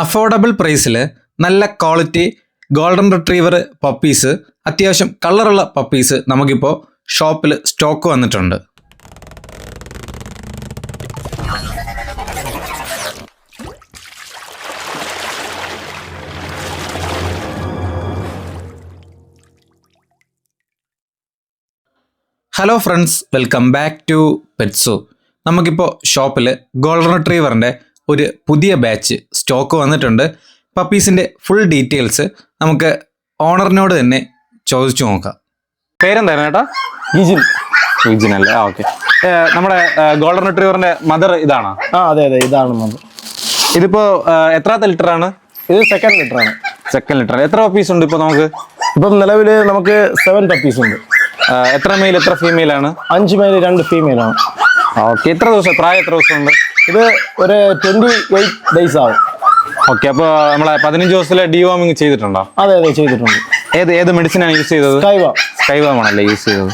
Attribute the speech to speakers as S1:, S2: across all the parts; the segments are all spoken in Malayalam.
S1: അഫോർഡബിൾ പ്രൈസിൽ നല്ല ക്വാളിറ്റി ഗോൾഡൻ റിട്രീവർ പപ്പീസ്, അത്യാവശ്യം കളറുള്ള പപ്പീസ് നമുക്കിപ്പോൾ ഷോപ്പിൽ സ്റ്റോക്ക് വന്നിട്ടുണ്ട്. Hello friends, welcome back to Petso. നമുക്കിപ്പോൾ ഷോപ്പിൽ ഗോൾഡൻ റിട്രീവറിൻ്റെ ഒരു പുതിയ ബാച്ച് സ്റ്റോക്ക് വന്നിട്ടുണ്ട്. പപ്പീസിൻ്റെ ഫുൾ ഡീറ്റെയിൽസ് നമുക്ക് ഓണറിനോട് തന്നെ ചോദിച്ചു നോക്കാം. പേരെന്തായിരുന്നു ചേട്ടാ? ഈജിൻ അല്ലേ? ഓക്കെ. നമ്മുടെ ഗോൾഡൻ റിട്രീവറിൻ്റെ മദർ ഇതാണോ?
S2: അതെ ഇതാണ് മദർ.
S1: ഇതിപ്പോൾ എത്രാമത്തെ ലിറ്ററാണ്?
S2: ഇത് സെക്കൻഡ് ലിറ്ററാണ്.
S1: Second litre. എത്ര പപ്പീസ് ഉണ്ട് ഇപ്പോൾ നമുക്ക്?
S2: ഇപ്പം നിലവിൽ നമുക്ക് 7 പപ്പീസ് ഉണ്ട്.
S1: എത്ര മെയിൽ എത്ര ഫീമെയിൽ ആണ്?
S2: 5 മെയിൽ 2 ഫീമെയിൽ ആണ്.
S1: ഓക്കെ. എത്ര ദിവസം, പ്രായം എത്ര ദിവസം ഉണ്ട്?
S2: ഇത് ഒരു 28 ഡേയ്സ് ആവും.
S1: ഓക്കെ. അപ്പോൾ നമ്മളെ 15 ദിവസത്തിലെ ഡിവോമിങ് ചെയ്തിട്ടുണ്ടോ?
S2: അതെ ചെയ്തിട്ടുണ്ട്.
S1: ഏത് മെഡിസിനാണ് യൂസ് ചെയ്തത്? സ്കൈവാമാണല്ലേ യൂസ് ചെയ്തത്?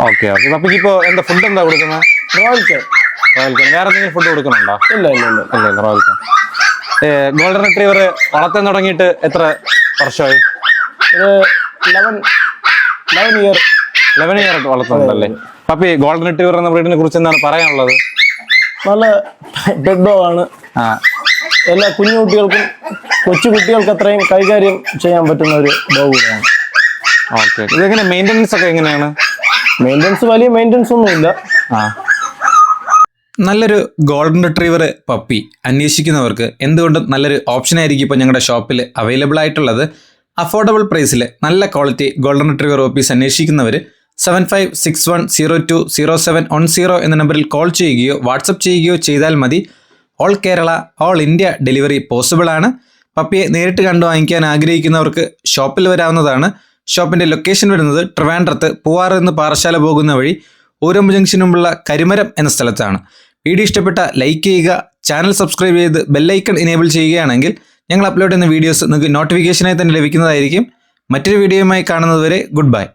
S1: ഓക്കെ. അപ്പോൾ ഇപ്പോൾ എന്താ ഫുഡ് എന്താ കൊടുക്കുന്നത്?
S2: Royal care.
S1: വേറെ എന്തെങ്കിലും ഫുഡ് കൊടുക്കുന്നുണ്ടോ?
S2: ഇല്ല
S1: റോയൽ കെയർ. ഗോൾഡൻ റിട്രീവർ വളർത്താൻ തുടങ്ങിയിട്ട് എത്ര വർഷമായി?
S2: ഒരു 11 ഇയർ
S1: വളർത്തുന്നുണ്ടല്ലേ? പപ്പി ഗോൾഡൻ റിട്രീവർ എന്ന ബ്രീഡിനെ കുറിച്ച് എന്താണ് പറയാനുള്ളത്?
S2: നല്ല ബെഡ് ഡോഗ് ആണ്. എല്ലാ കുഞ്ഞുകുട്ടികൾക്കും കൊച്ചുകുട്ടികൾക്ക് അത്രയും കൈകാര്യം ചെയ്യാൻ പറ്റുന്ന ഒരു ഡോഗ് കൂടെയാണ്.
S1: ഓക്കെ. ഇതെങ്ങനെ മെയിൻ്റെനൻസ് ഒക്കെ എങ്ങനെയാണ്?
S2: വലിയ മെയിൻ്റെനൻസ് ഒന്നുമില്ല.
S1: നല്ലൊരു ഗോൾഡൻ റിട്രീവർ പപ്പി അന്വേഷിക്കുന്നവർക്ക് എന്തുകൊണ്ടും നല്ലൊരു ഓപ്ഷൻ ആയിരിക്കും ഇപ്പോൾ ഞങ്ങളുടെ ഷോപ്പിൽ അവൈലബിൾ ആയിട്ടുള്ളത്. അഫോർഡബിൾ പ്രൈസിൽ നല്ല ക്വാളിറ്റി ഗോൾഡൻ റിട്രീവർ പപ്പീസ് അന്വേഷിക്കുന്നവർ 7561020710 എന്ന നമ്പറിൽ കോൾ ചെയ്യുകയോ വാട്സപ്പ് ചെയ്യുകയോ ചെയ്താൽ മതി. All Kerala, all India delivery possible ആണ്. പപ്പിയെ നേരിട്ട് കണ്ടു വാങ്ങിക്കാൻ ആഗ്രഹിക്കുന്നവർക്ക് ഷോപ്പിൽ വരാവുന്നതാണ്. ഷോപ്പിൻ്റെ ലൊക്കേഷൻ വരുന്നത് ട്രിവാൻഡ്രത്ത് പൂവാറ് നിന്ന് പാറശാല പോകുന്ന വഴി ഊരമ്പ് ജംഗ്ഷനുമുള്ള കരിമരം എന്ന സ്ഥലത്താണ്. വീഡിയോ ഇഷ്ടപ്പെട്ട ലൈക്ക് ചെയ്യുക, ചാനൽ സബ്സ്ക്രൈബ് ചെയ്ത് ബെല്ലൈക്കൺ എനേബിൾ ചെയ്യുകയാണെങ്കിൽ ഞങ്ങൾ അപ്ലോഡ് ചെയ്യുന്ന വീഡിയോസ് നിങ്ങൾക്ക് നോട്ടിഫിക്കേഷനായി തന്നെ ലഭിക്കുന്നതായിരിക്കും. മറ്റൊരു വീഡിയോയുമായി കാണുന്നതുവരെ ഗുഡ് ബൈ.